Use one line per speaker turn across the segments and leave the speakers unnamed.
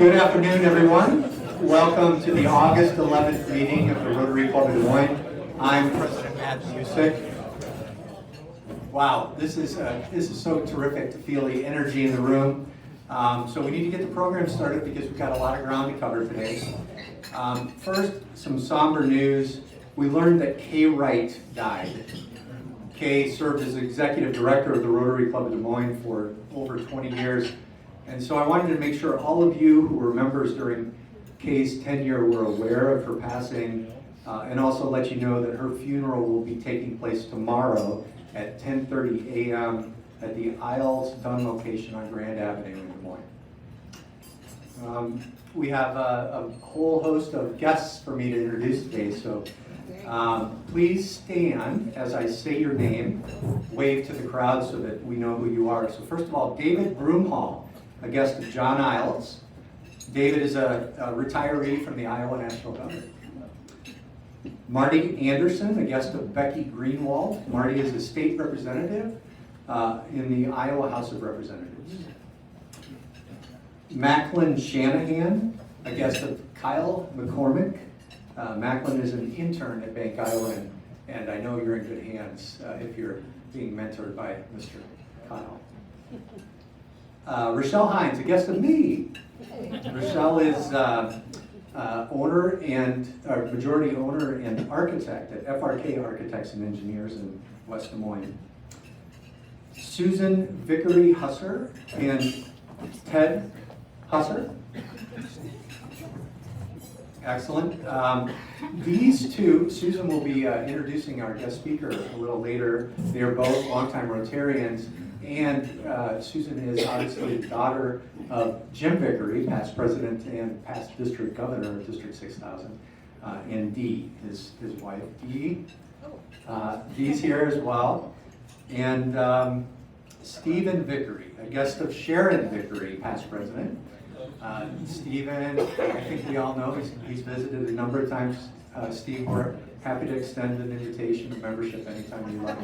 Good afternoon, everyone. Welcome to the August 11th meeting of the Rotary Club of Des Moines. I'm President Matt Musick. Wow, this is so terrific to feel the energy in the room. So we need to get the program started because we've got a lot of ground to cover today. First, some somber news. We learned that Kay Wright died. Kay served as executive director of the Rotary Club of Des Moines for over 20 years. And so I wanted to make sure all of you who were members during Kay's tenure were aware of her passing, and also let you know that her funeral will be taking place tomorrow at 10:30 a.m. at the Isles Dunn location on Grand Avenue in Des Moines. We have a whole host of guests for me to introduce today, so please stand as I say your name, wave to the crowd so that we know who you are. So first of all, David Broomhall, a guest of John Isles. David is a retiree from the Iowa National Guard. Marty Anderson, a guest of Becky Greenwald. Marty is a state representative in the Iowa House of Representatives. Macklin Shanahan, a guest of Kyle McCormick. Macklin is an intern at Bank Iowa, and I know you're in good hands if you're being mentored by Mr. Kyle. Rochelle Hines, a guest of me. Rochelle is owner and majority owner and architect at FRK Architects and Engineers in West Des Moines. Susan Vickery Husser and Ted Husser. Excellent. These two, Susan will be introducing our guest speaker a little later. They are both longtime Rotarians, and Susan is obviously the daughter of Jim Vickery, past president and past district governor of District 6000, and Dee, his wife. Dee's here as well. And Stephen Vickery, a guest of Sharon Vickery, past president. Stephen, I think we all know, he's visited a number of times. Steve, we're happy to extend an invitation of membership anytime you like.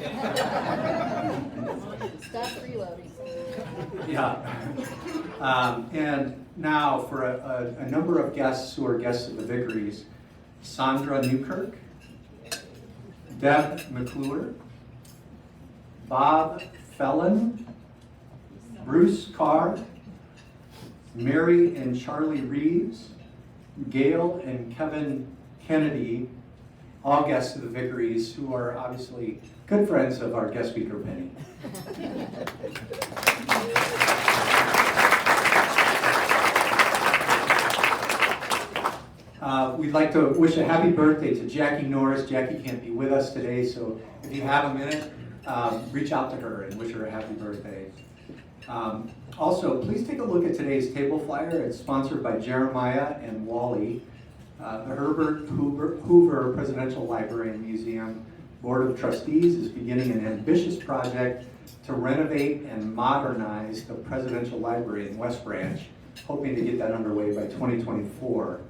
Stop reloading.
Yeah. And now for a number of guests who are guests of the Vickerys: Sandra Newkirk, Deb McClure, Bob Fellon, Bruce Carr, Mary and Charlie Reeves, Gail and Kevin Kennedy, all guests of the Vickerys, who are obviously good friends of our guest speaker, Penny. We'd like to wish a happy birthday to Jackie Norris. Jackie can't be with us today, so if you have a minute, reach out to her and wish her a happy birthday. Also, please take a look at today's table flyer. It's sponsored by Jeremiah and Wally. The Herbert Hoover Presidential Library and Museum Board of Trustees is beginning an ambitious project to renovate and modernize the Presidential Library in West Branch, hoping to get that underway by 2024.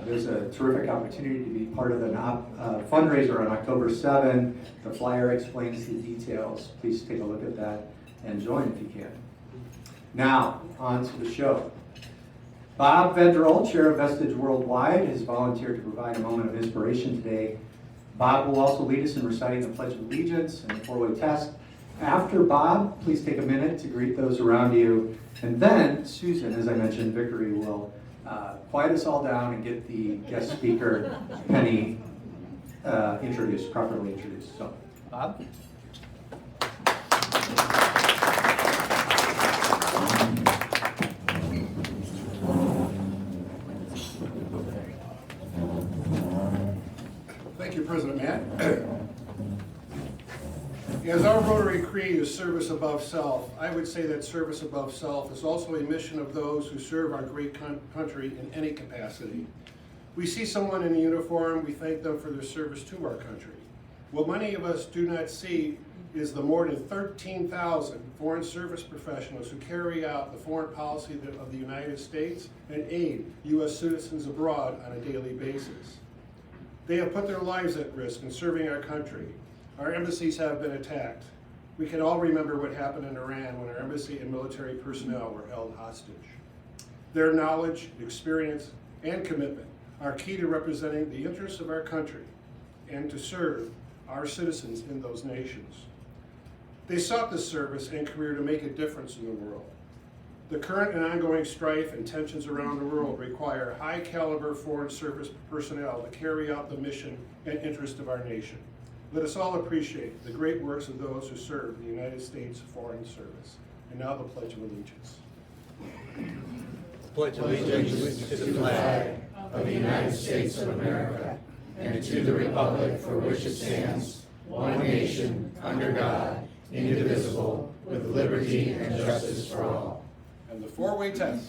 There's a terrific opportunity to be part of the fundraiser on October 7. The flyer explains the details. Please take a look at that and join if you can. Now, on to the show. Bob Vedrell, Chair of Vestige Worldwide, has volunteered to provide a moment of inspiration today. Bob will also lead us in reciting the Pledge of Allegiance and the four-way test. After Bob, please take a minute to greet those around you. And then Susan, as I mentioned, Vickery, will quiet us all down and get the guest speaker, Penny, properly introduced. So, Bob?
Thank you, President Matt. As our Rotary Creed is service above self, I would say that service above self is also a mission of those who serve our great country in any capacity. We see someone in a uniform, we thank them for their service to our country. What many of us do not see is the more than 13,000 foreign service professionals who carry out the foreign policy of the United States and aid U.S. citizens abroad on a daily basis. They have put their lives at risk in serving our country. Our embassies have been attacked. We can all remember what happened in Iran when our embassy and military personnel were held hostage. Their knowledge, experience, and commitment are key to representing the interests of our country and to serve our citizens in those nations. They sought this service and career to make a difference in the world. The current and ongoing strife and tensions around the world require high-caliber foreign service personnel to carry out the mission and interest of our nation. Let us all appreciate the great works of those who serve the United States Foreign Service. And now the Pledge of Allegiance.
Pledge allegiance to the flag of the United States of America and to the republic for which it stands, one nation, under God, indivisible, with liberty and justice for all.
And the four-way test.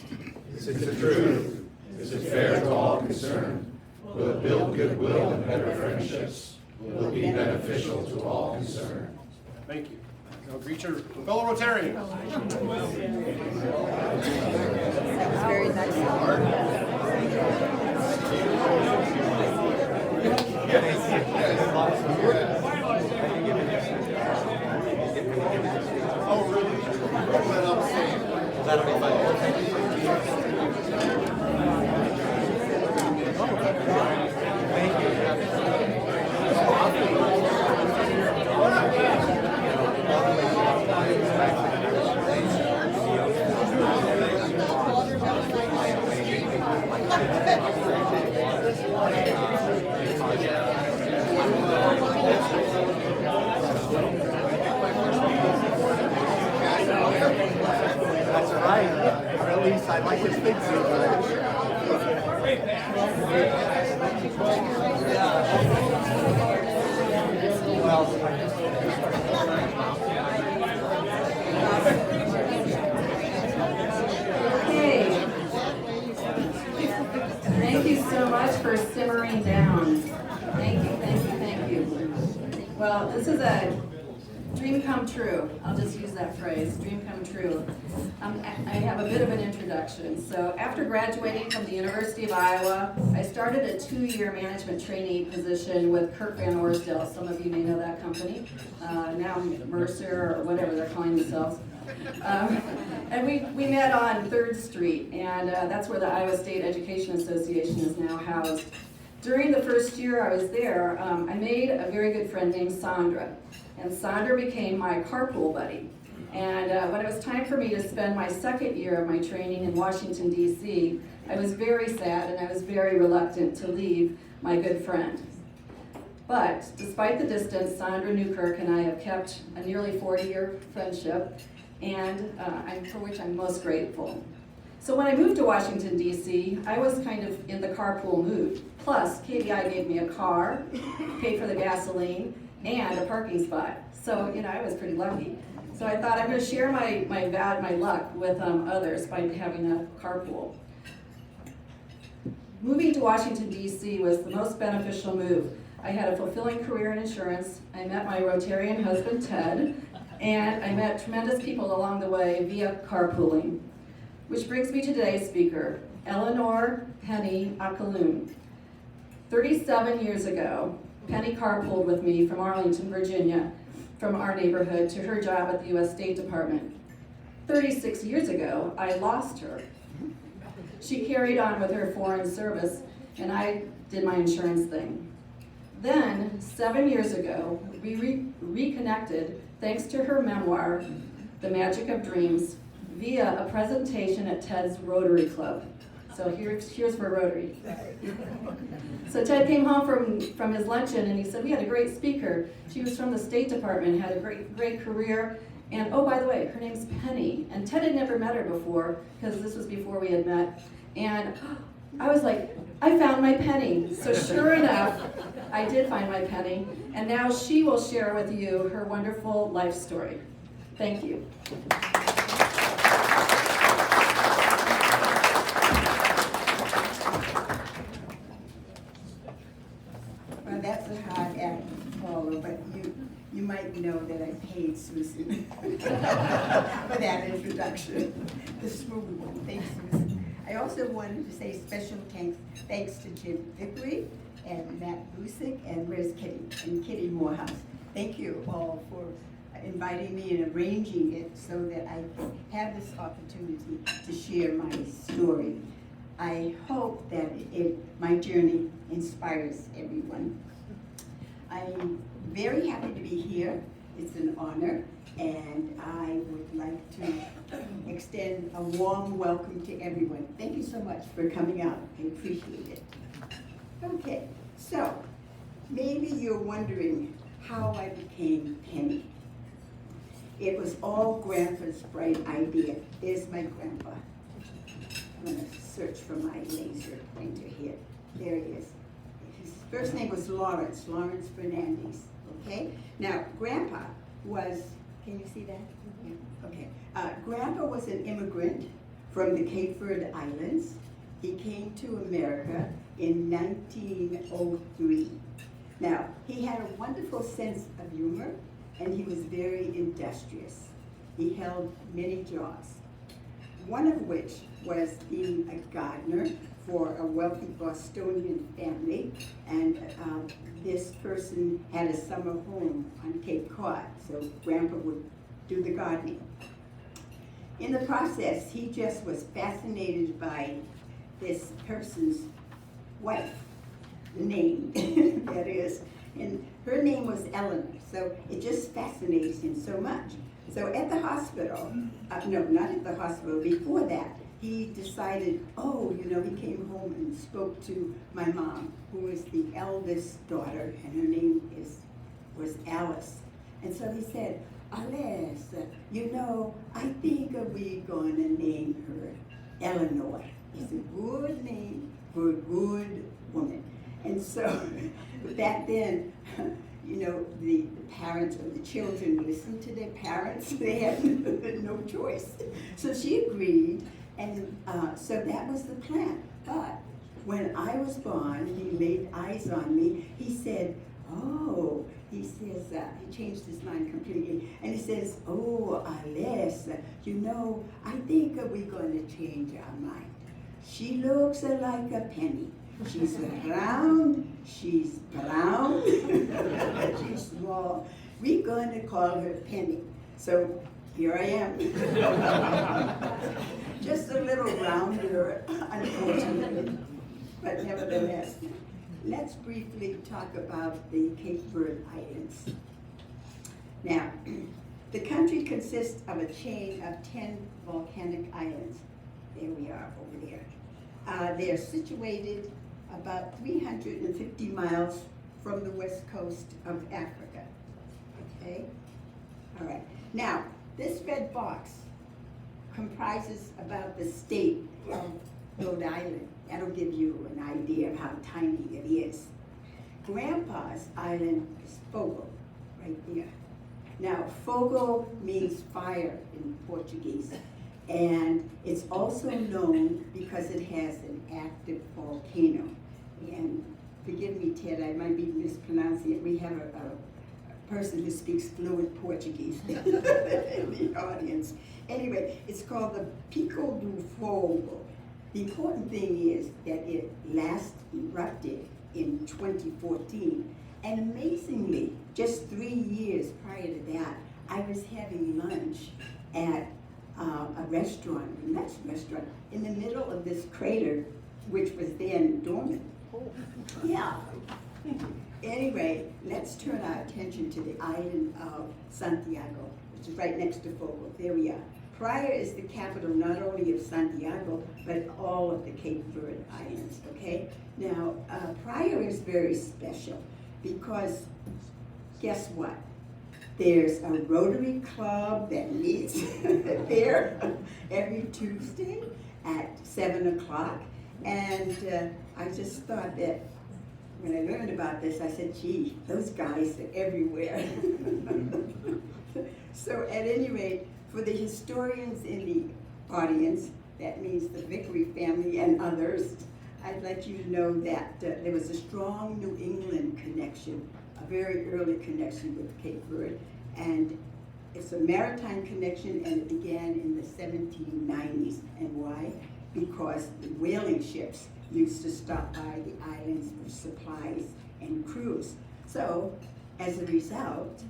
Is it true? Is it fair to all concerned? Will it build goodwill and better friendships? Will it be beneficial to all concerned?
Thank you. Now greet your fellow Rotarians.
Very nice.
Oh, really?
That'll be fun.
That's right. Or at least I'd like to think so.
Okay. Thank you so much for simmering down. Thank you, thank you, thank you. Well, this is a dream come true. I'll just use that phrase, dream come true. I have a bit of an introduction. So after graduating from the University of Iowa, I started a 2-year management trainee position with Kirk Van Orsdale. Some of you may know that company. Now Mercer or whatever they're calling themselves. And we met on 3rd Street, and that's where the Iowa State Education Association is now housed. During the first year I was there, I made a very good friend named Sandra. And Sandra became my carpool buddy. And when it was time for me to spend my 2nd year of my training in Washington, D.C., I was very sad and I was very reluctant to leave my good friend. But despite the distance, Sandra Newkirk and I have kept a nearly 40-year friendship, and for which I'm most grateful. So when I moved to Washington, D.C., I was kind of in the carpool mood. Plus, KBI gave me a car, paid for the gasoline, and a parking spot. So, I was pretty lucky. So I thought I'm going to share my luck with others by having a carpool. Moving to Washington, D.C. was the most beneficial move. I had a fulfilling career in insurance. I met my Rotarian husband, Ted, and I met tremendous people along the way via carpooling. Which brings me to today's speaker, Eleanor Penny Akaloon. 37 years ago, Penny carpooled with me from Arlington, Virginia, from our neighborhood to her job at the U.S. State Department. 36 years ago, I lost her. She carried on with her foreign service, and I did my insurance thing. Then, 7 years ago, we reconnected thanks to her memoir, The Magic of Dreams, via a presentation at Ted's Rotary Club. So here's for Rotary. So Ted came home from his luncheon and he said, we had a great speaker. She was from the State Department, had a great career. And oh, by the way, her name's Penny. And Ted had never met her before, because this was before we had met. And I was like, I found my Penny. So sure enough, I did find my Penny. And now she will share with you her wonderful life story. Thank you.
Well, that's a hard act to follow, but you might know that I paid Susan for that introduction, the smooth one. Thanks, Susan. I also wanted to say special thanks to Jim Vickery and Matt Busick and where's Kitty? And Kitty Morehouse. Thank you all for inviting me and arranging it so that I can have this opportunity to share my story. I hope that my journey inspires everyone. I'm very happy to be here. It's an honor, and I would like to extend a warm welcome to everyone. Thank you so much for coming out. I appreciate it. Okay, so maybe you're wondering how I became Penny. It was all Grandpa's bright idea. There's my grandpa. I'm gonna search for my laser pointer here. There he is. His first name was Lawrence Fernandez, okay? Now, Grandpa was, can you see that? Yeah, okay. Grandpa was an immigrant from the Cape Verde Islands. He came to America in 1903. Now, he had a wonderful sense of humor, and he was very industrious. He held many jobs, one of which was being a gardener for a wealthy Bostonian family, and this person had a summer home on Cape Cod, so Grandpa would do the gardening. In the process, he just was fascinated by this person's wife, the name, that is, and her name was Eleanor, so it just fascinates him so much. So at the hospital, no, not at the hospital, before that, he decided, oh, you know, he came home and spoke to my mom, who was the eldest daughter, and her name was Alice. And so he said, Alice, you know, I think we're gonna name her Eleanor. It's a good name for a good woman. And so back then, you know, the parents or the children listened to their parents. They had no choice. So she agreed, and so that was the plan. But when I was born, he laid eyes on me. He said, oh, he says, he changed his mind completely. And he says, oh, Alice, you know, I think we're going to change our mind. She looks like a penny. She's round, she's brown, she's small. We're going to call her Penny. So here I am. Just a little rounder, unfortunately, but nevertheless. Let's briefly talk about the Cape Verde Islands. Now, the country consists of a chain of 10 volcanic islands. There we are over there. They're situated about 350 miles from the west coast of Africa. Okay? All right. Now, this red box comprises about the state of Rhode Island. That'll give you an idea of how tiny it is. Grandpa's island is Fogo, right there. Now, Fogo means fire in Portuguese, and it's also known because it has an active volcano. And forgive me, Ted, I might be mispronouncing it. We have a person who speaks fluent Portuguese in the audience. Anyway, it's called the Pico do Fogo. The important thing is that it last erupted in 2014. And amazingly, just 3 years prior to that, I was having lunch at a restaurant, a Dutch restaurant, in the middle of this crater, which was then dormant. Yeah. Anyway, let's turn our attention to the island of Santiago, which is right next to Fogo. There we are. Praia is the capital not only of Santiago, but all of the Cape Verde Islands, okay? Now, Praia is very special because, guess what? There's a Rotary Club that meets there every Tuesday at 7 o'clock. And I just thought that when I learned about this, I said, gee, those guys are everywhere. So at any rate, for the historians in the audience, that means the Vickery family and others, I'd like you to know that there was a strong New England connection, a very early connection with Cape Verde, and it's a maritime connection, and it began in the 1790s. And why? Because the whaling ships used to stop by the islands for supplies and crews. So As a result,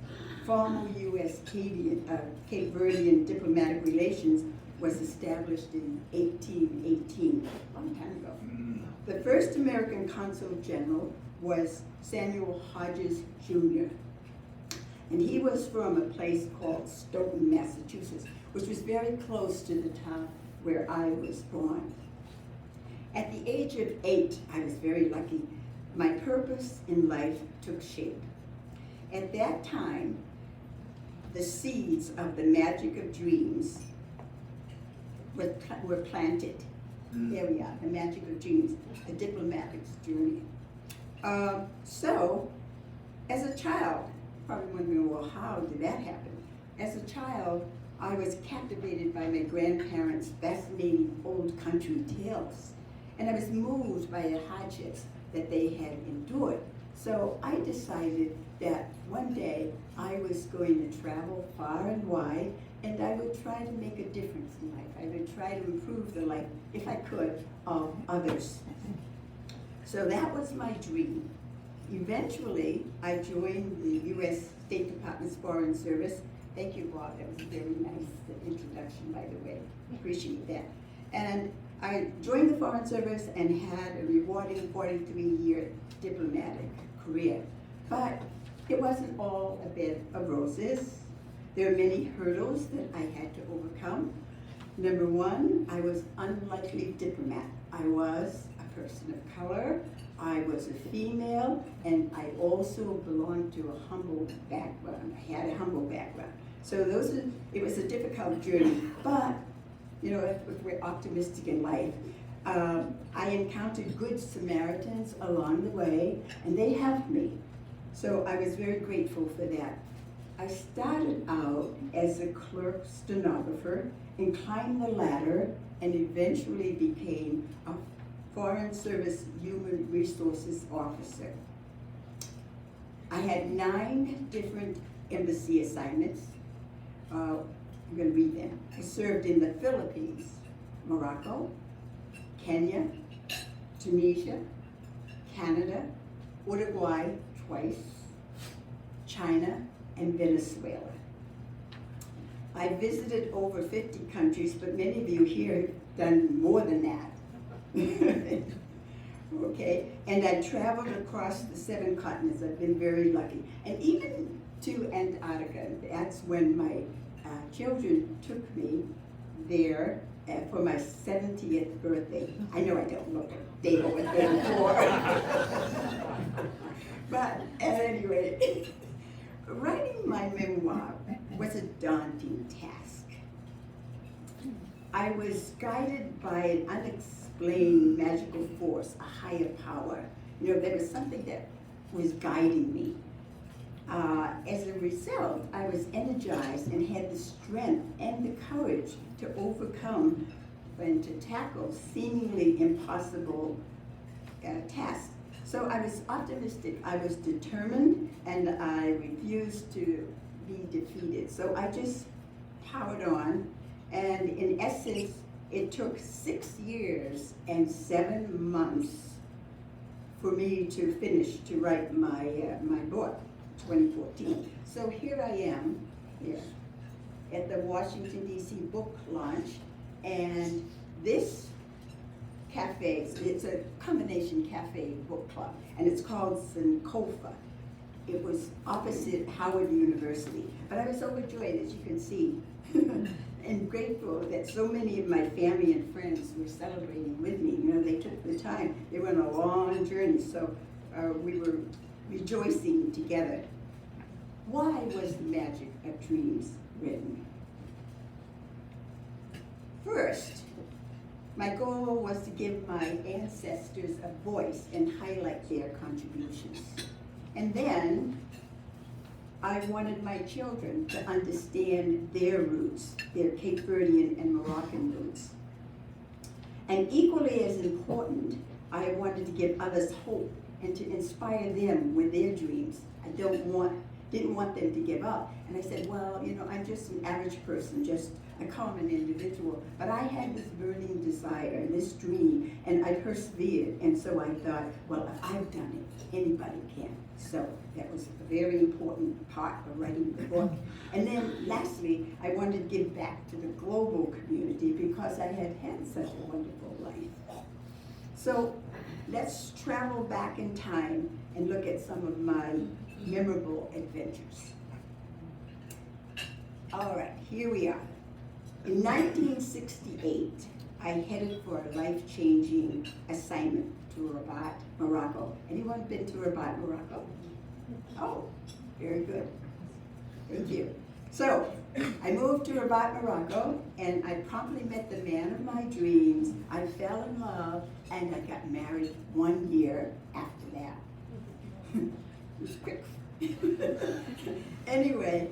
formal U.S. Cape Verdean diplomatic relations was established in 1818, a long time ago. The first American consul general was Samuel Hodges Jr. And he was from a place called Stoughton, Massachusetts, which was very close to the town where I was born. At the age of 8, I was very lucky. My purpose in life took shape. At that time, the seeds of the magic of dreams were planted. There we are, the magic of dreams, a diplomatic's journey. So, as a child, probably wondering, well, how did that happen? As a child, I was captivated by my grandparents' fascinating old country tales, and I was moved by the hardships that they had endured. So I decided that one day I was going to travel far and wide, and I would try to make a difference in life. I would try to improve the life, if I could, of others. So that was my dream. Eventually, I joined the U.S. State Department's Foreign Service. Thank you, Bob. That was a very nice introduction, by the way. Appreciate that. And I joined the Foreign Service and had a rewarding 43-year diplomatic career. But it wasn't all a bed of roses. There are many hurdles that I had to overcome. Number one, I was unlikely diplomat. I was a person of color, I was a female, and I also belonged to a humble background. I had a humble background. So it was a difficult journey, but you know, if we're optimistic in life, I encountered good Samaritans along the way, and they helped me. So I was very grateful for that. I started out as a clerk stenographer and climbed the ladder and eventually became a Foreign Service Human Resources Officer. I had 9 different embassy assignments. I'm going to read them. I served in the Philippines, Morocco, Kenya, Tunisia, Canada, Uruguay twice, China, and Venezuela. I visited over 50 countries, but many of you here have done more than that. Okay, and I traveled across the 7 continents. I've been very lucky. And even to Antarctica. That's when my children took me there for my 70th birthday. I know I don't look a day over 34. But at any rate, writing my memoir was a daunting task. I was guided by an unexplained magical force, a higher power. You know, there was something that was guiding me. As a result, I was energized and had the strength and the courage to overcome and to tackle seemingly impossible tasks. So I was optimistic, I was determined, and I refused to be defeated. So I just powered on, and in essence, it took 6 years and 7 months for me to finish, to write my book, 2014. So here I am, here, at the Washington, D.C. book launch, and this cafe, it's a combination cafe book club, and it's called Sankofa. It was opposite Howard University, but I was overjoyed, as you can see, and grateful that so many of my family and friends were celebrating with me. You know, they took the time. They went on a long journey, so we were rejoicing together. Why was The Magic of Dreams written? First, my goal was to give my ancestors a voice and highlight their contributions. And then, I wanted my children to understand their roots, their Cape Verdean and Moroccan roots. And equally as important, I wanted to give others hope and to inspire them with their dreams. I didn't want them to give up. And I said, well, you know, I'm just an average person, just a common individual, but I had this burning desire and this dream, and I persevered, and so I thought, well, if I've done it, anybody can. So that was a very important part of writing the book. And then lastly, I wanted to give back to the global community because I had had such a wonderful life. So let's travel back in time and look at some of my memorable adventures. All right, here we are. In 1968, I headed for a life-changing assignment to Rabat, Morocco. Anyone been to Rabat, Morocco? Oh, very good. Thank you. So, I moved to Rabat, Morocco, and I promptly met the man of my dreams. I fell in love, and I got married 1 year after that. It was quick. Anyway,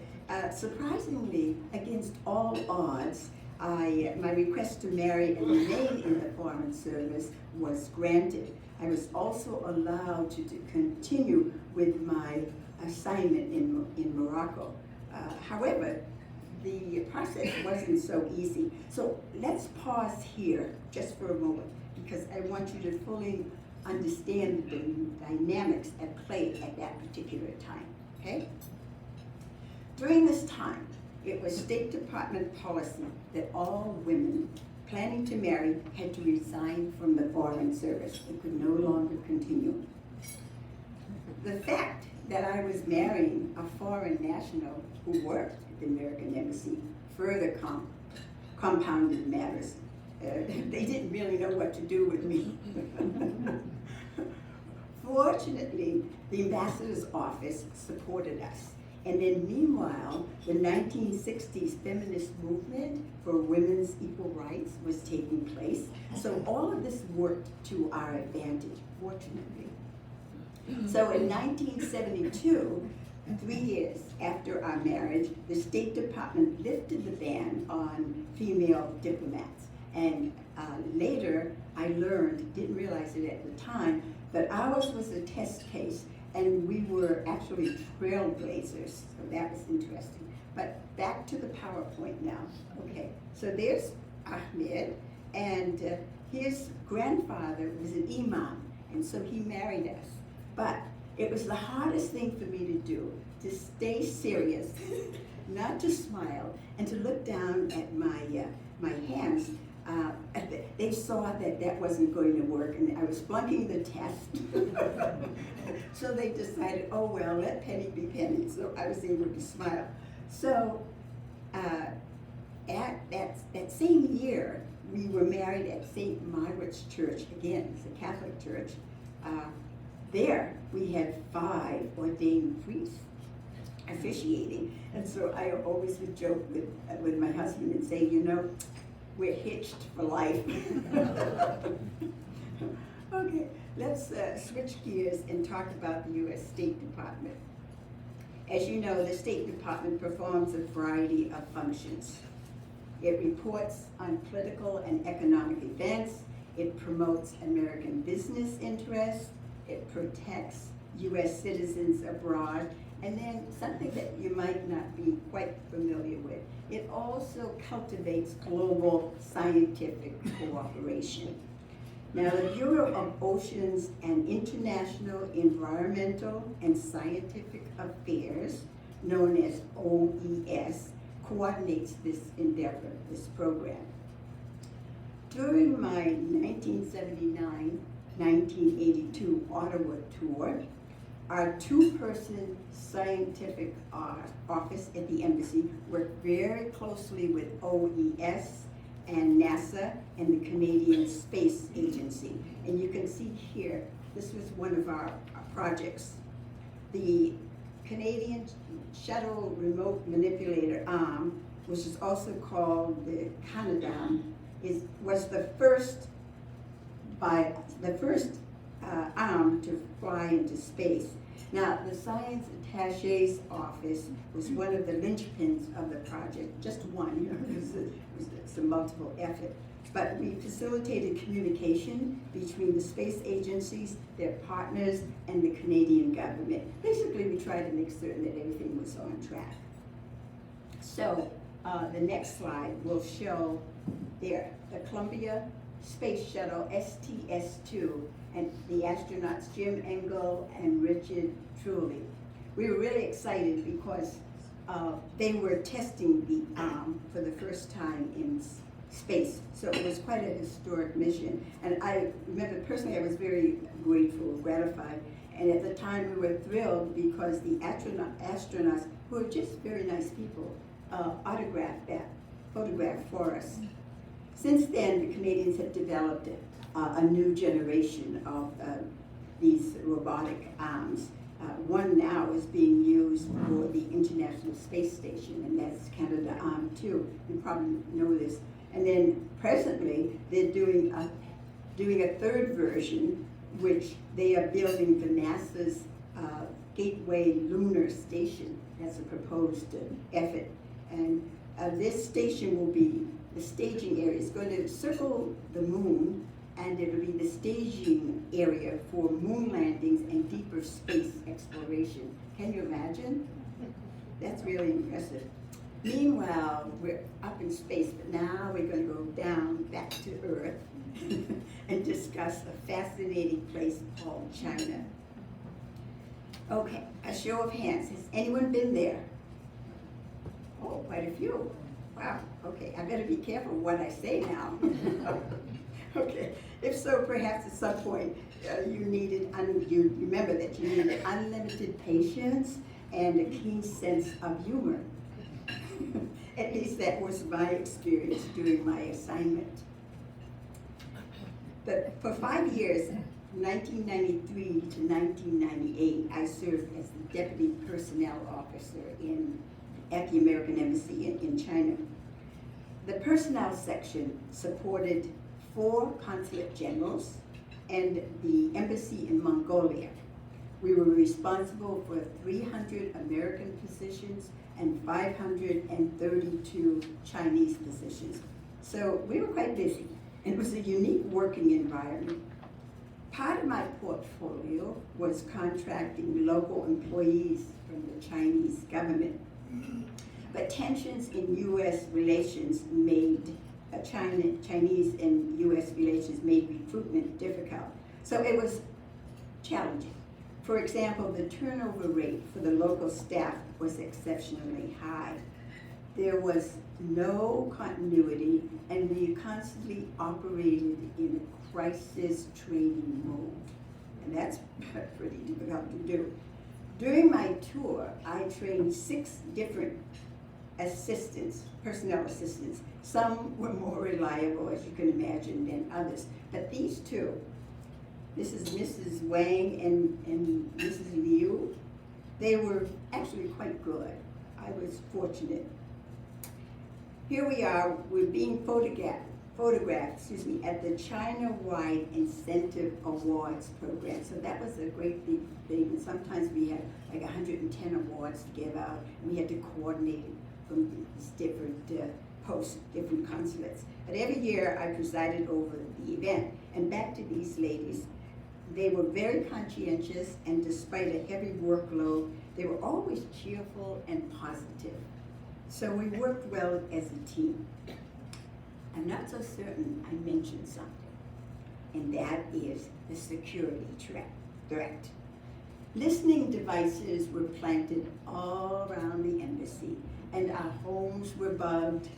surprisingly, against all odds, my request to marry and remain in the Foreign Service was granted. I was also allowed to continue with my assignment in Morocco. However, the process wasn't so easy. So let's pause here just for a moment because I want you to fully understand the dynamics at play at that particular time, okay? During this time, it was State Department policy that all women planning to marry had to resign from the Foreign Service. They could no longer continue. The fact that I was marrying a foreign national who worked at the American Embassy further compounded matters. They didn't really know what to do with me. Fortunately, the ambassador's office supported us. And then meanwhile, the 1960s feminist movement for women's equal rights was taking place. So all of this worked to our advantage, fortunately. So in 1972, 3 years after our marriage, the State Department lifted the ban on female diplomats. And later, I learned, didn't realize it at the time, but ours was a test case, and we were actually trailblazers, so that was interesting. But back to the PowerPoint now. Okay, so there's Ahmed, and his grandfather was an imam, and so he married us. But it was the hardest thing for me to do, to stay serious, not to smile, and to look down at my hands. They saw that that wasn't going to work, and I was flunking the test. So they decided, oh well, let penny be penny. So I was able to smile. So at that same year, we were married at St. Margaret's Church. Again, it's a Catholic church. There, we had 5 ordained priests officiating. And so I always would joke with my husband and say, you know, we're hitched for life. Okay, let's switch gears and talk about the U.S. State Department. As you know, the State Department performs a variety of functions. It reports on political and economic events. It promotes American business interests. It protects U.S. citizens abroad. And then something that you might not be quite familiar with, it also cultivates global scientific cooperation. Now, the Bureau of Oceans and International Environmental and Scientific Affairs, known as OES, coordinates this endeavor, this program. During my 1979-1982 Ottawa tour, our 2-person scientific office at the embassy worked very closely with OES and NASA and the Canadian Space Agency. And you can see here, this was one of our projects. The Canadian Shuttle Remote Manipulator Arm, which is also called the Canadarm, was the first arm to fly into space. Now, the Science Attache's office was one of the linchpins of the project, just one, you know, it's a multiple effort. But we facilitated communication between the space agencies, their partners, and the Canadian government. Basically, we tried to make certain that everything was on track. So, The next slide will show there the Columbia Space Shuttle STS-2 and the astronauts Jim Engel and Richard Truly. We were really excited because they were testing the arm for the first time in space. So it was quite a historic mission. And I remember personally I was very grateful, gratified. And at the time we were thrilled because the astronauts, who were just very nice people, autographed that photograph for us. Since then, the Canadians have developed a new generation of these robotic arms. One now is being used for the International Space Station, and that's Canada Arm 2. You probably know this. And then presently, they're doing a third version, which they are building for NASA's Gateway Lunar Station. That's a proposed effort. And this station will be, the staging area is going to circle the moon, and it'll be the staging area for moon landings and deeper space exploration. Can you imagine? That's really impressive. Meanwhile, we're up in space, but now we're going to go down back to Earth and discuss a fascinating place called China. Okay, a show of hands. Has anyone been there? Oh, quite a few. Wow, okay, I better be careful what I say now. Okay, if so, perhaps at some point you remember that you needed unlimited patience and a keen sense of humor. At least that was my experience during my assignment. But for 5 years, 1993 to 1998, I served as the Deputy Personnel Officer at the American Embassy in China. The personnel section supported 4 consulate generals and the embassy in Mongolia. We were responsible for 300 American positions and 532 Chinese positions. So we were quite busy, and it was a unique working environment. Part of my portfolio was contracting local employees from the Chinese government. But tensions in U.S. relations made Chinese and U.S. relations made recruitment difficult. So it was challenging. For example, the turnover rate for the local staff was exceptionally high. There was no continuity, and we constantly operated in a crisis training mode. And that's pretty difficult to do. During my tour, I trained 6 different assistants, personnel assistants. Some were more reliable, as you can imagine, than others. But these 2, this is Mrs. Wang and Mrs. Liu, they were actually quite good. I was fortunate. Here we are, we're being photographed at the China-wide Incentive Awards program. So that was a great big thing. And sometimes we had like 110 awards to give out, and we had to coordinate it from these different posts, different consulates. But every year I presided over the event. And back to these ladies, they were very conscientious, and despite a heavy workload, they were always cheerful and positive. So we worked well as a team. I'm not so certain I mentioned something, and that is the security threat. Listening devices were planted all around the embassy, and our homes were bugged.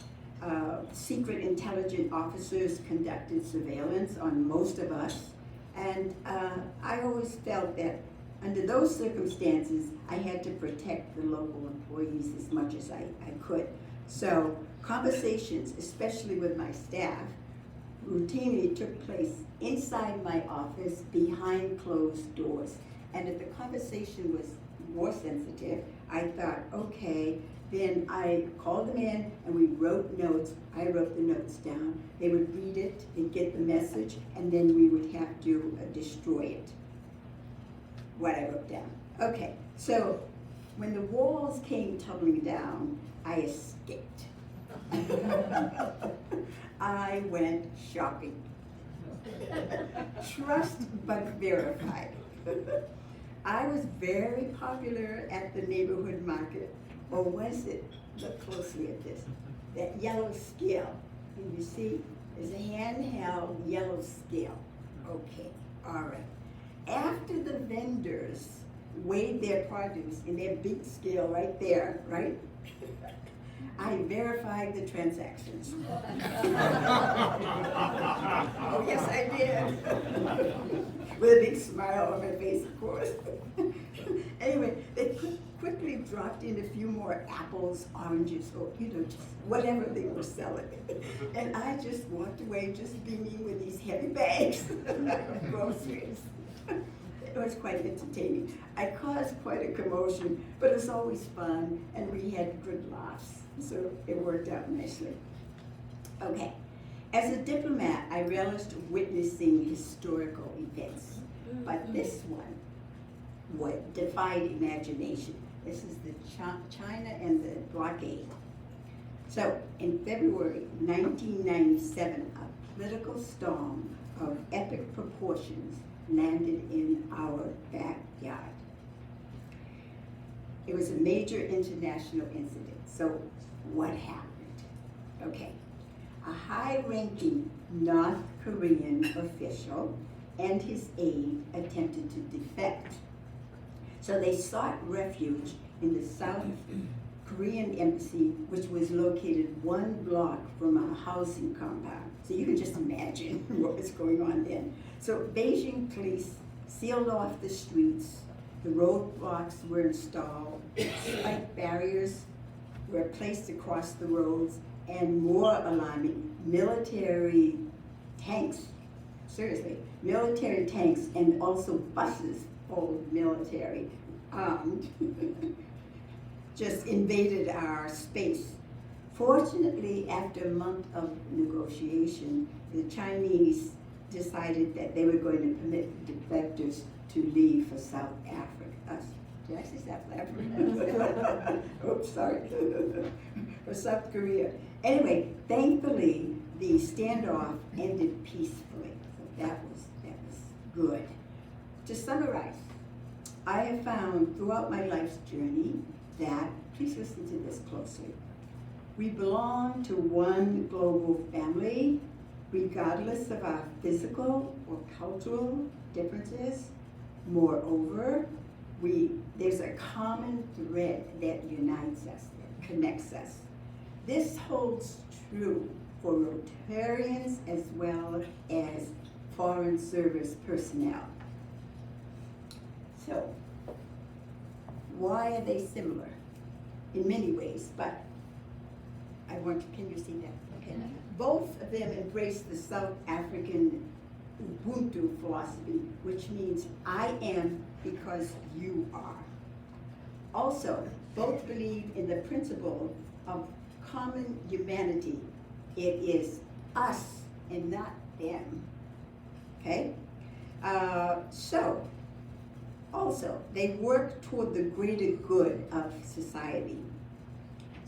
Secret intelligence officers conducted surveillance on most of us, and I always felt that under those circumstances, I had to protect the local employees as much as I could. So conversations, especially with my staff, routinely took place inside my office behind closed doors. And if the conversation was more sensitive, I thought, okay, then I called them in and we wrote notes. I wrote the notes down. They would read it, they'd get the message, and then we would have to destroy it, what I wrote down. Okay, so when the walls came tumbling down, I escaped. I went shopping. Trust but verified. I was very popular at the neighborhood market, or was it? Look closely at this. that yellow scale. And you see, there's a handheld yellow scale. Okay, all right. After the vendors weighed their produce in their big scale right there, right? I verified the transactions. Oh, yes, I did. With a big smile on my face, of course. Anyway, they quickly dropped in a few more apples, oranges, or, just whatever they were selling. And I just walked away just beaming with these heavy bags of groceries. It was quite entertaining. I caused quite a commotion, but it was always fun, and we had good laughs, so it worked out nicely. Okay, as a diplomat, I relished witnessing historical events, but this one what defied imagination. This is the China and the blockade. So, in February 1997, a political storm of epic proportions landed in our backyard. It was a major international incident. So what happened? Okay, a high-ranking North Korean official and his aide attempted to defect. So they sought refuge in the South Korean embassy, which was located 1 block from a housing compound. So you can just imagine what was going on then. So Beijing police sealed off the streets, the roadblocks were installed, spike barriers were placed across the roads, and more alarming, military tanks, seriously, military tanks and also buses full of military armed just invaded our space. Fortunately, after a month of negotiation, the Chinese decided that they were going to permit defectors to leave for South Africa. Did I say South Africa? Oops, sorry. For South Korea. Anyway, thankfully, the standoff ended peacefully. So that was good. To summarize, I have found throughout my life's journey that, please listen to this closely, we belong to one global family, regardless of our physical or cultural differences. Moreover, there's a common thread that unites us, that connects us. This holds true for Rotarians as well as Foreign Service personnel. So, why are they similar? In many ways, but can you see that? Okay. Both of them embrace the South African Ubuntu philosophy, which means I am because you are. Also, both believe in the principle of common humanity. It is us and not them. Okay? Also, they work toward the greater good of society.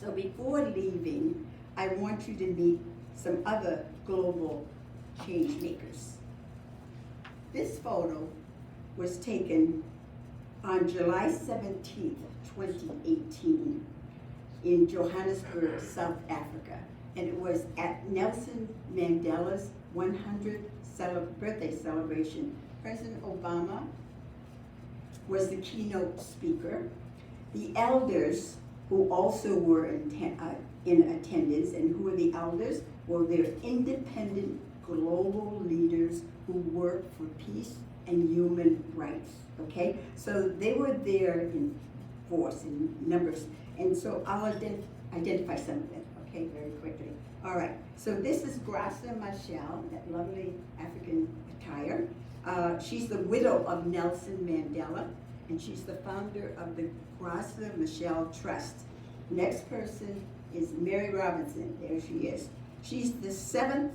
So before leaving, I want you to meet some other global change makers. This photo was taken on July 17th, 2018 in Johannesburg, South Africa. And it was at Nelson Mandela's 100th birthday celebration. President Obama was the keynote speaker. The elders who also were in attendance, and who were the elders? Well, they're independent global leaders who work for peace and human rights, okay? So they were there in force, in numbers, and so I'll identify some of them, okay, very quickly. All right, so this is Graça Machel, that lovely African attire. She's the widow of Nelson Mandela, and she's the founder of the Graça Machel Trust. Next person is Mary Robinson. There she is. She's the 7th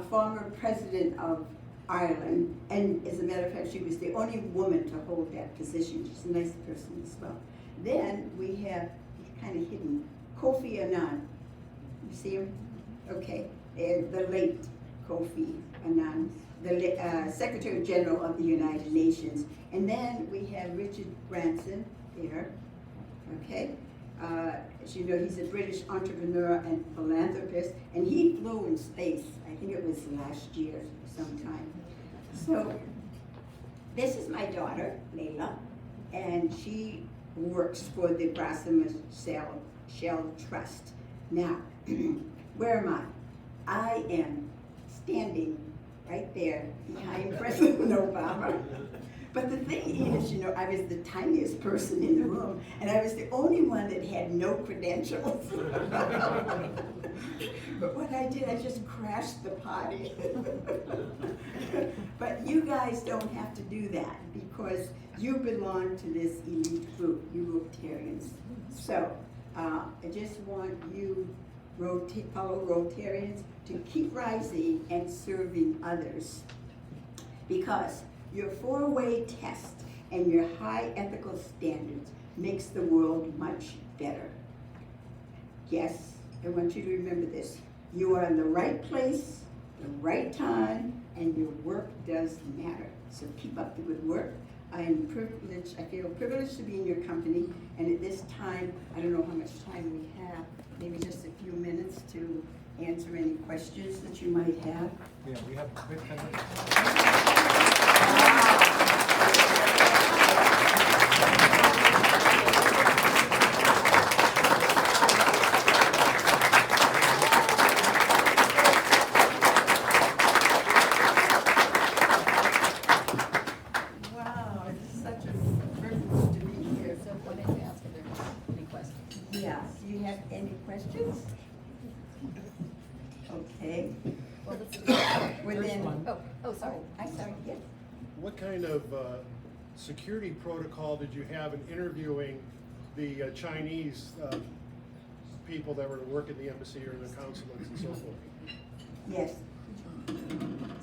former president of Ireland, and as a matter of fact, she was the only woman to hold that position. She's a nice person as well. Then we have, he's kind of hidden, Kofi Annan. You see him? Okay, the late Kofi Annan, the Secretary General of the United Nations. And then we have Richard Branson there, okay? As you know, he's a British entrepreneur and philanthropist, and he flew in space. I think it was last year sometime. So this is my daughter, Layla, and she works for the Grasshopper Shell Trust. Now, where am I? I am standing right there behind President Obama. But the thing is, you know, I was the tiniest person in the room, and I was the only one that had no credentials. But what I did, I just crashed the party. But you guys don't have to do that because you belong to this elite group, you Rotarians. So I just want you fellow Rotarians to keep rising and serving others, because your 4-way test and your high ethical standards makes the world much better. Yes, I want you to remember this. You are in the right place, the right time, and your work does matter. So keep up the good work. I am privileged, I feel privileged to be in your company, and at this time, I don't know how much time we have, maybe just a few minutes to answer any questions that you might have.
Yeah, we have 10 minutes.
Wow, it's such a privilege to be here.
So what did you ask if there were any questions?
Yeah, do you have any questions? Okay.
Well, let's do that.
Within,
Oh, sorry.
I'm sorry, yes.
What kind of security protocol did you have in interviewing the Chinese people that were to work in the embassy or the consulates and so forth?
Yes.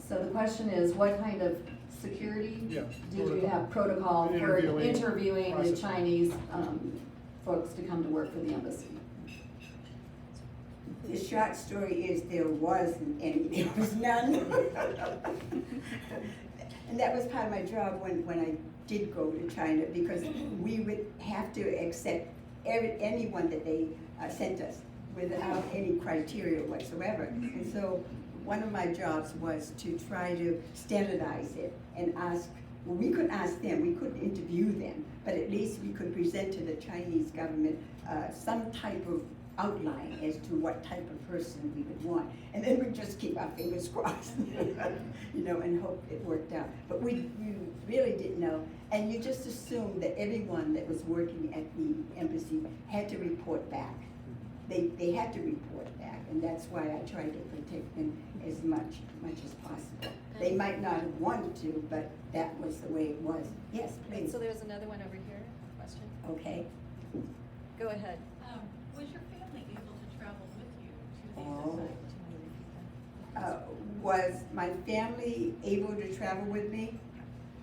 So the question is, what kind of security
Yeah,
did you
protocol.
have protocol for
Interviewing
interviewing the
process.
Chinese folks to come to work for the embassy?
The short story is there wasn't any, there was none. And that was part of my job when I did go to China, because we would have to accept anyone that they sent us without any criteria whatsoever. And so one of my jobs was to try to standardize it and ask, well, we couldn't ask them, we couldn't interview them, but at least we could present to the Chinese government some type of outline as to what type of person we would want. And then we'd just keep our fingers crossed, you know, and hope it worked out. But we really didn't know. And you just assumed that everyone that was working at the embassy had to report back. They had to report back, and that's why I tried to protect them as much as possible. They might not have wanted to, but that was the way it was. Yes,
Wait,
please.
so there's another one over here, question?
Okay.
Go ahead.
Was your family able to travel with you to
Oh.
these assignments?
Was my family able to travel with me?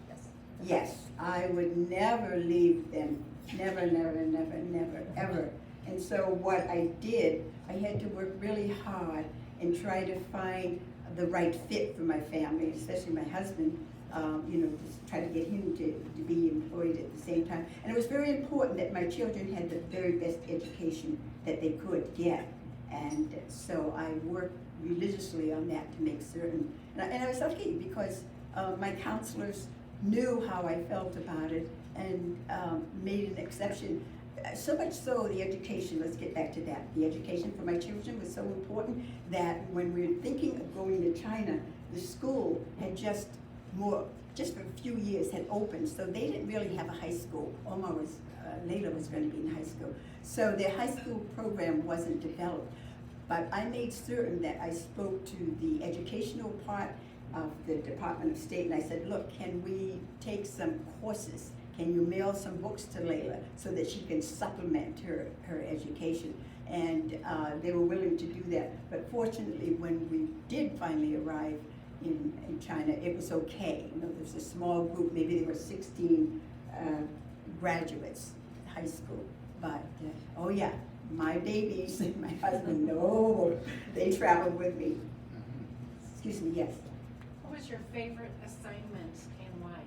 Yes.
Yes, I would never leave them, never, never, never, never, ever. And so what I did, I had to work really hard and try to find the right fit for my family, especially my husband, you know, just try to get him to be employed at the same time. And it was very important that my children had the very best education that they could get. And so I worked religiously on that to make certain. And I was lucky because my counselors knew how I felt about it and made an exception. So much so, the education, let's get back to that. The education for my children was so important that when we were thinking of going to China, the school had just for a few years had opened, so they didn't really have a high school. Layla was going to be in high school. So their high school program wasn't developed. But I made certain that I spoke to the educational part of the Department of State, and I said, look, can we take some courses? Can you mail some books to Layla so that she can supplement her education? And they were willing to do that. But fortunately, when we did finally arrive in China, it was okay. You know, there was a small group, maybe there were 16 graduates, high school. But, oh yeah, my babies and my husband, no, they traveled with me. Excuse me, yes.
What was your favorite assignment and why?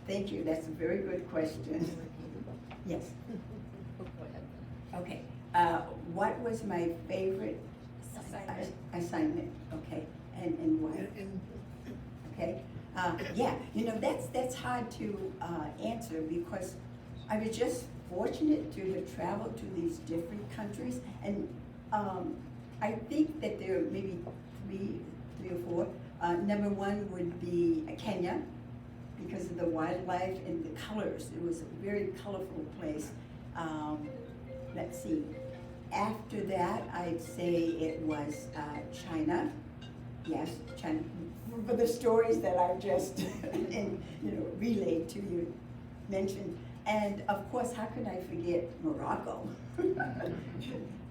Thank you, that's a very good question. Yes.
Go ahead.
Okay, what was my favorite assignment? Okay, and why? Okay, yeah, you know, that's hard to answer because I was just fortunate to have traveled to these different countries, and I think that there are maybe three or four. Number one would be Kenya, because of the wildlife and the colors. It was a very colorful place. Let's see. After that, I'd say it was China. Yes, China. For the stories that I've just relayed to you, mentioned. And of course, how could I forget Morocco?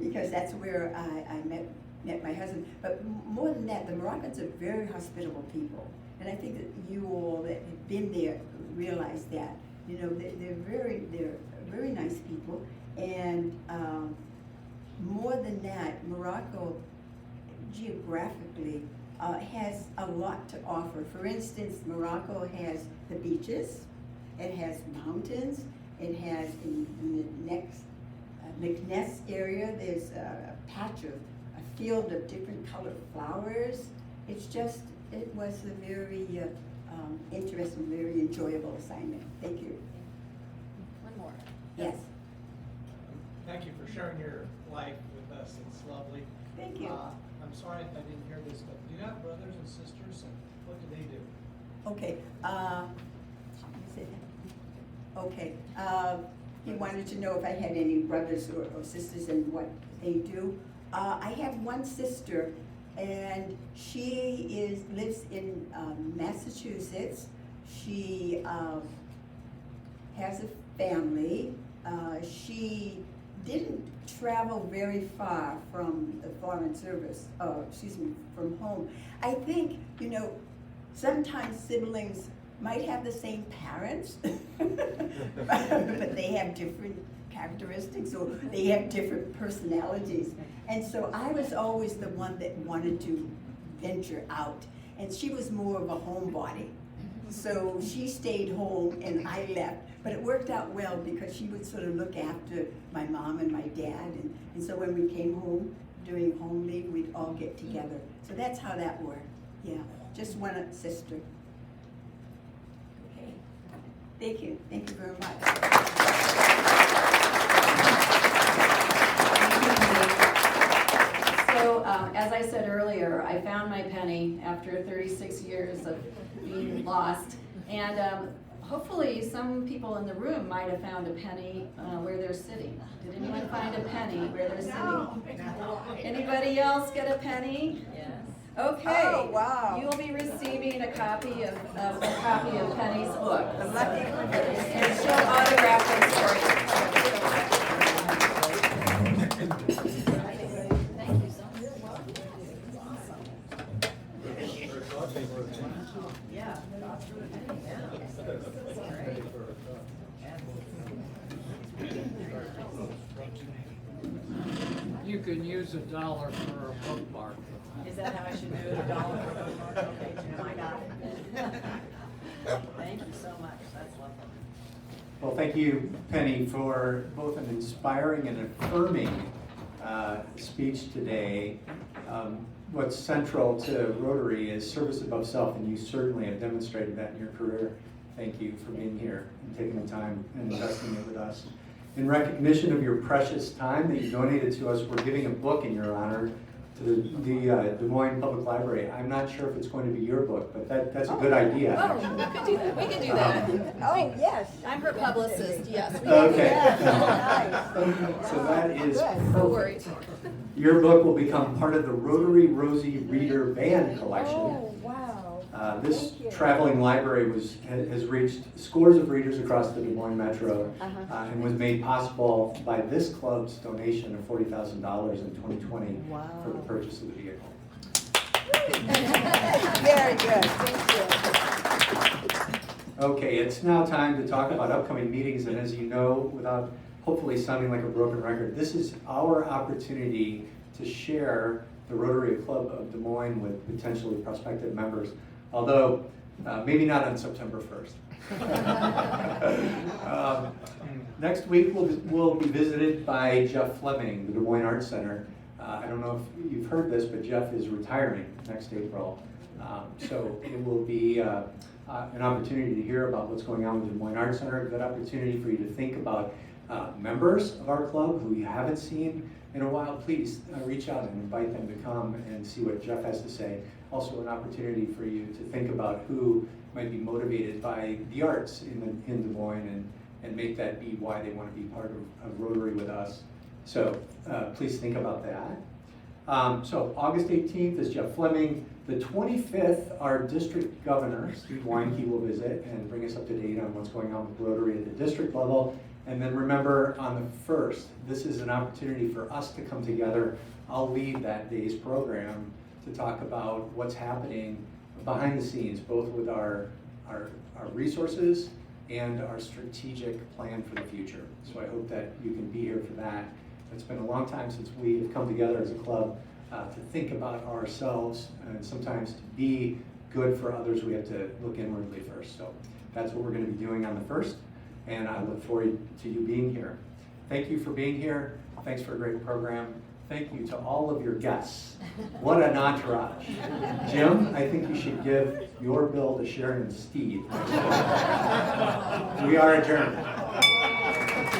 Because that's where I met my husband. But more than that, the Moroccans are very hospitable people. And I think that you all that have been there realize that. You know, they're very nice people. And more than that, Morocco geographically has a lot to offer. For instance, Morocco has the beaches, it has mountains, it has in the next Meknes area, there's a patch of a field of different colored flowers. It was a very interesting, very enjoyable assignment. Thank you.
One more.
Yes.
Thank you for sharing your life with us. It's lovely.
Thank you.
I'm sorry if I didn't hear this, but do you have brothers and sisters, and what do they do?
Okay. Okay. He wanted to know if I had any brothers or sisters and what they do. I have one sister, and she lives in Massachusetts. She has a family. She didn't travel very far from the Foreign Service, from home. I think, sometimes siblings might have the same parents, but they have different characteristics, or they have different personalities. And so I was always the one that wanted to venture out, and she was more of a homebody. So she stayed home and I left, but it worked out well because she would sort of look after my mom and my dad, and so when we came home during home leave, we'd all get together. So that's how that worked. Yeah, just one sister. Okay, thank you very much.
So, as I said earlier, I found my penny after 36 years of being lost. And hopefully some people in the room might have found a penny where they're sitting. Did anyone find a penny where they're sitting? Anybody else get a penny?
Yes.
Okay.
Oh, wow.
You'll be receiving a copy of Penny's book. And she'll autograph it for you.
Thank you so much. Yeah.
You can use $1 for a bookmark.
Is that how I should do it, $1 for a bookmark? Okay, Jim, I got it. Thank you so much, that's lovely.
Well, thank you, Penny, for both an inspiring and affirming speech today. What's central to Rotary is service above self, and you certainly have demonstrated that in your career. Thank you for being here and taking the time and investing it with us. In recognition of your precious time that you donated to us, we're giving a book in your honor to the Des Moines Public Library. I'm not sure if it's going to be your book, but that's a good idea.
Oh, we could do that, we could do that.
Oh, yes.
I'm her publicist, yes. we can do
Okay.
that.
So that is
No worries.
perfect. Your book will become part of the Rotary Rosie Reader Band collection.
Oh, wow.
This
Thank you.
traveling library has reached scores of readers across the Des Moines Metro and was made possible by this club's donation of $40,000 in 2020 for the purchase of the vehicle.
Very good, thank you.
Okay, it's now time to talk about upcoming meetings, and as you know, without hopefully sounding like a broken record, this is our opportunity to share the Rotary Club of Des Moines with potentially prospective members. Although Maybe not on September 1st. Next week, we'll be visited by Jeff Fleming, the Des Moines Arts Center. I don't know if you've heard this, but Jeff is retiring next April. So it will be an opportunity to hear about what's going on with the Des Moines Arts Center, a good opportunity for you to think about members of our club who you haven't seen in a while. Please reach out and invite them to come and see what Jeff has to say. Also an opportunity for you to think about who might be motivated by the arts in Des Moines and make that be why they want to be part of Rotary with us. So please think about that. So August 18th is Jeff Fleming. The 25th, our district governor, Steve Weinke, will visit and bring us up to date on what's going on with Rotary at the district level. And then remember, on the 1st, this is an opportunity for us to come together. I'll lead that day's program to talk about what's happening behind the scenes, both with our resources and our strategic plan for the future. So I hope that you can be here for that. It's been a long time since we have come together as a club to think about ourselves, and sometimes to be good for others, we have to look inwardly first. So that's what we're going to be doing on the 1st, and I look forward to you being here. Thank you for being here. Thanks for a great program. Thank you to all of your guests. What an entourage. Jim, I think you should give your bill to Sharon and Steve. We are adjourned.